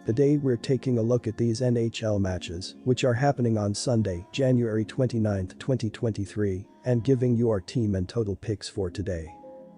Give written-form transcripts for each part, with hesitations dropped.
Today we're taking a look at these NHL matches, which are happening on Sunday, January 29, 2023, and giving you our team and total picks for today.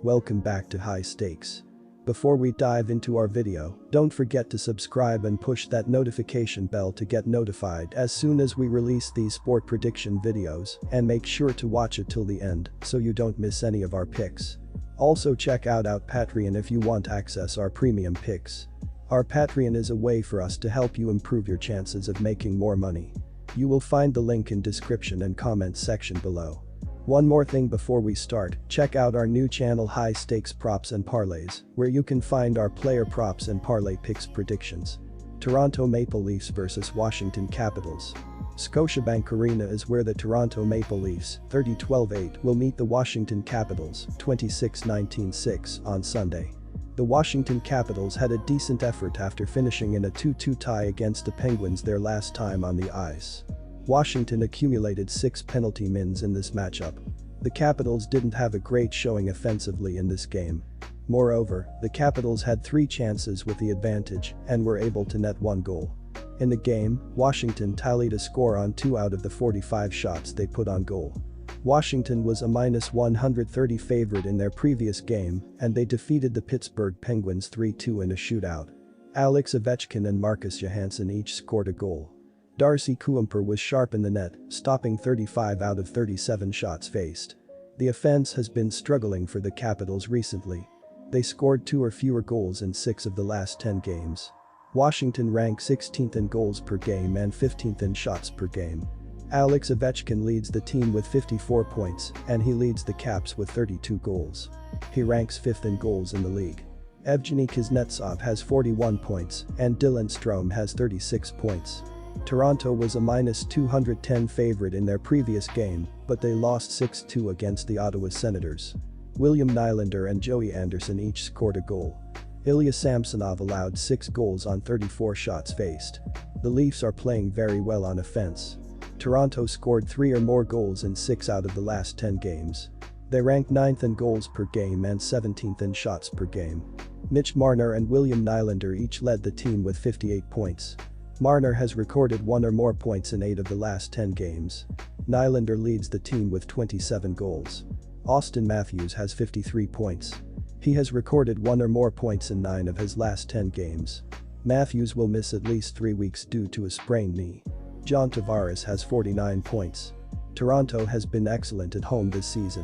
Welcome back to High Stakes. Before we dive into our video, don't forget to subscribe and push that notification bell to get notified as soon as we release these sport prediction videos, and make sure to watch it till the end so you don't miss any of our picks. Also check out our Patreon if you want access our premium picks. Our Patreon is a way for us to help you improve your chances of making more money. You will find the link in description and comments section below. One more thing before we start, check out our new channel High Stakes Props and Parlays, where you can find our player props and parlay picks predictions. Toronto Maple Leafs vs Washington Capitals. Scotiabank Arena is where the Toronto Maple Leafs, 30-12-8, will meet the Washington Capitals, 26-19-6, on Sunday. The Washington Capitals had a decent effort after finishing in a 2-2 tie against the Penguins their last time on the ice. Washington accumulated 6 penalty minutes in this matchup. The Capitals didn't have a great showing offensively in this game. Moreover, the Capitals had 3 chances with the advantage and were able to net 1 goal. In the game, Washington tallied a score on 2 out of the 45 shots they put on goal. Washington was a -130 favorite in their previous game, and they defeated the Pittsburgh Penguins 3-2 in a shootout. Alex Ovechkin and Marcus Johansson each scored a goal. Darcy Kuemper was sharp in the net, stopping 35 out of 37 shots faced. The offense has been struggling for the Capitals recently. They scored 2 or fewer goals in 6 of the last 10 games. Washington ranked 16th in goals per game and 15th in shots per game. Alex Ovechkin leads the team with 54 points, and he leads the Caps with 32 goals. He ranks 5th in goals in the league. Evgeny Kuznetsov has 41 points, and Dylan Strome has 36 points. Toronto was a -210 favorite in their previous game, but they lost 6-2 against the Ottawa Senators. William Nylander and Joey Anderson each scored a goal. Ilya Samsonov allowed 6 goals on 34 shots faced. The Leafs are playing very well on offense. Toronto scored 3 or more goals in 6 out of the last 10 games. They rank 9th in goals per game and 17th in shots per game. Mitch Marner and William Nylander each led the team with 58 points. Marner has recorded 1 or more points in 8 of the last 10 games. Nylander leads the team with 27 goals. Austin Matthews has 53 points. He has recorded 1 or more points in 9 of his last 10 games. Matthews will miss at least 3 weeks due to a sprained knee. John Tavares has 49 points. Toronto has been excellent at home this season.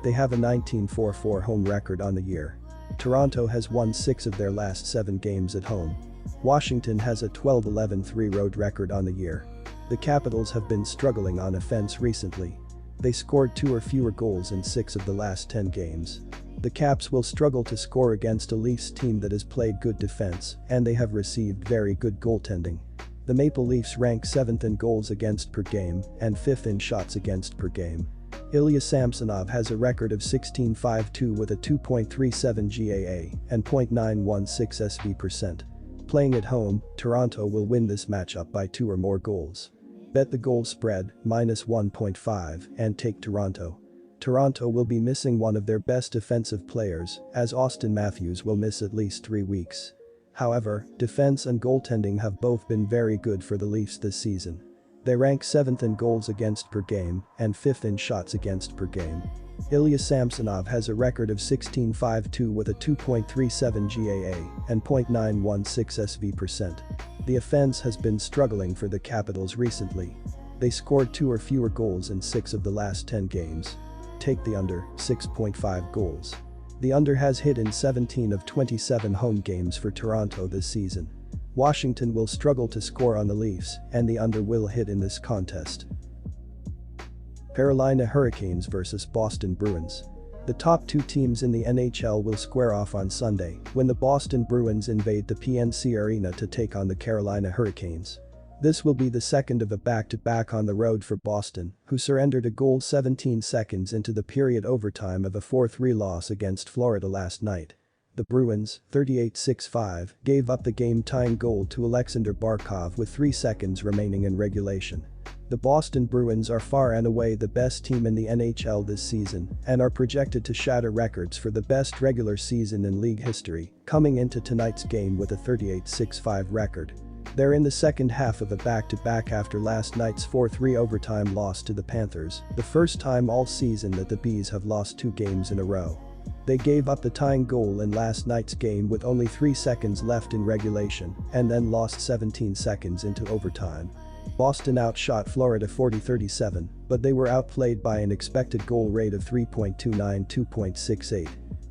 They have a 19-4-4 home record on the year. Toronto has won 6 of their last 7 games at home. Washington has a 12-11-3 road record on the year. The Capitals have been struggling on offense recently. They scored 2 or fewer goals in 6 of the last 10 games. The Caps will struggle to score against a Leafs team that has played good defense, and they have received very good goaltending. The Maple Leafs rank 7th in goals against per game and 5th in shots against per game. Ilya Samsonov has a record of 16-5-2 with a 2.37 GAA and .916 SV%. Playing at home, Toronto will win this matchup by 2 or more goals. Bet the goal spread, -1.5, and take Toronto. Toronto will be missing one of their best defensive players, as Austin Matthews will miss at least 3 weeks. However, defense and goaltending have both been very good for the Leafs this season. They rank 7th in goals against per game and 5th in shots against per game. Ilya Samsonov has a record of 16-5-2 with a 2.37 GAA and .916 SV%. The offense has been struggling for the Capitals recently. They scored 2 or fewer goals in 6 of the last 10 games. Take the under, 6.5 goals. The under has hit in 17 of 27 home games for Toronto this season. Washington will struggle to score on the Leafs, and the under will hit in this contest. Carolina Hurricanes vs Boston Bruins. The top 2 teams in the NHL will square off on Sunday when the Boston Bruins invade the PNC Arena to take on the Carolina Hurricanes. This will be the second of a back-to-back on the road for Boston, who surrendered a goal 17 seconds into the period overtime of a 4-3 loss against Florida last night. The Bruins, 38-6-5, gave up the game-tying goal to Alexander Barkov with 3 seconds remaining in regulation. The Boston Bruins are far and away the best team in the NHL this season and are projected to shatter records for the best regular season in league history, coming into tonight's game with a 38-6-5 record. They're in the second half of a back-to-back after last night's 4-3 overtime loss to the Panthers, the first time all season that the Bees have lost 2 games in a row. They gave up the tying goal in last night's game with only 3 seconds left in regulation and then lost 17 seconds into overtime. Boston outshot Florida 40-37, but they were outplayed by an expected goal rate of 3.29-2.68.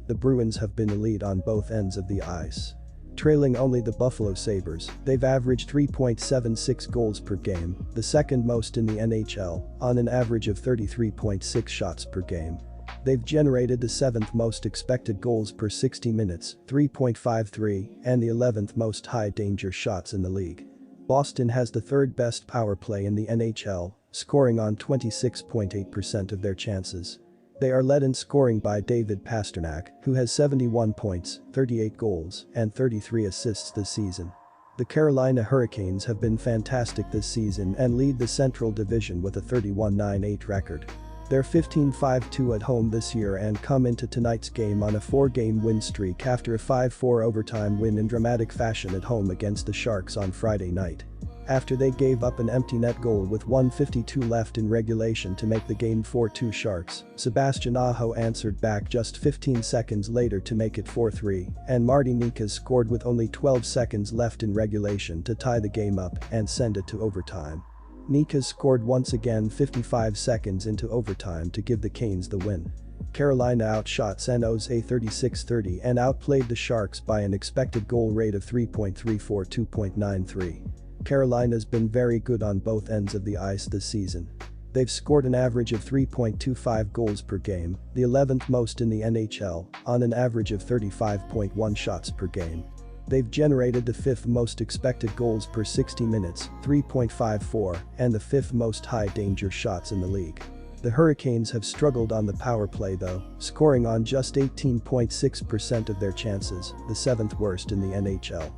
The Bruins have been elite on both ends of the ice. Trailing only the Buffalo Sabres, they've averaged 3.76 goals per game, the second most in the NHL, on an average of 33.6 shots per game. They've generated the 7th most expected goals per 60 minutes, 3.53, and the 11th most high-danger shots in the league. Boston has the 3rd best power play in the NHL, scoring on 26.8% of their chances. They are led in scoring by David Pastrnak, who has 71 points, 38 goals, and 33 assists this season. The Carolina Hurricanes have been fantastic this season and lead the Central Division with a 31-9-8 record. They're 15-5-2 at home this year and come into tonight's game on a 4-game win streak after a 5-4 overtime win in dramatic fashion at home against the Sharks on Friday night. After they gave up an empty net goal with 1:52 left in regulation to make the game 4-2 Sharks, Sebastian Aho answered back just 15 seconds later to make it 4-3, and Marty Necas scored with only 12 seconds left in regulation to tie the game up and send it to overtime. Necas scored once again 55 seconds into overtime to give the Canes the win. Carolina outshot San Jose 36-30 and outplayed the Sharks by an expected goal rate of 3.34-2.93. Carolina's been very good on both ends of the ice this season. They've scored an average of 3.25 goals per game, the 11th most in the NHL, on an average of 35.1 shots per game. They've generated the 5th most expected goals per 60 minutes, 3.54, and the 5th most high-danger shots in the league. The Hurricanes have struggled on the power play though, scoring on just 18.6% of their chances, the 7th worst in the NHL.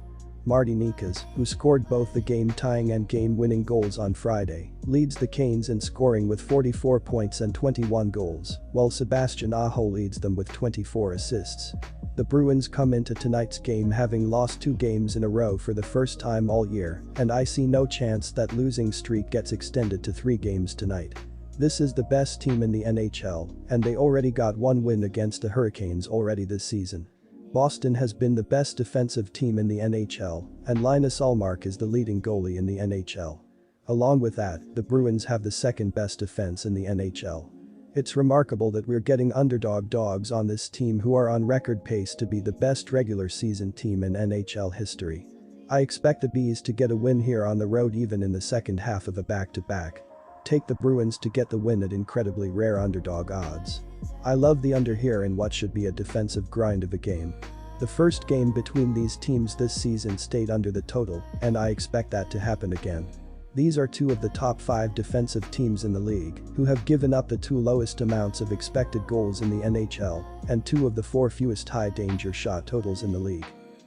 Marty Necas, who scored both the game-tying and game-winning goals on Friday, leads the Canes in scoring with 44 points and 21 goals, while Sebastian Aho leads them with 24 assists. The Bruins come into tonight's game having lost 2 games in a row for the first time all year, and I see no chance that losing streak gets extended to 3 games tonight. This is the best team in the NHL, and they already got 1 win against the Hurricanes already this season. Boston has been the best defensive team in the NHL, and Linus Ullmark is the leading goalie in the NHL. Along with that, the Bruins have the 2nd best defense in the NHL. It's remarkable that we're getting underdog dogs on this team who are on record pace to be the best regular season team in NHL history. I expect the Bees to get a win here on the road even in the second half of a back-to-back. Take the Bruins to get the win at incredibly rare underdog odds. I love the under here in what should be a defensive grind of a game. The first game between these teams this season stayed under the total, and I expect that to happen again. These are 2 of the top 5 defensive teams in the league who have given up the 2 lowest amounts of expected goals in the NHL and 2 of the 4 fewest high-danger shot totals in the league.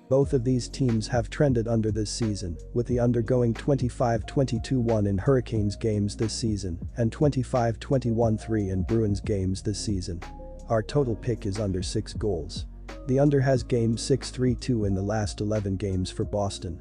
Both of these teams have trended under this season, with the undergoing 25-22-1 in Hurricanes games this season and 25-21-3 in Bruins games this season. Our total pick is under 6 goals. The under has gamed 6-3-2 in the last 11 games for Boston.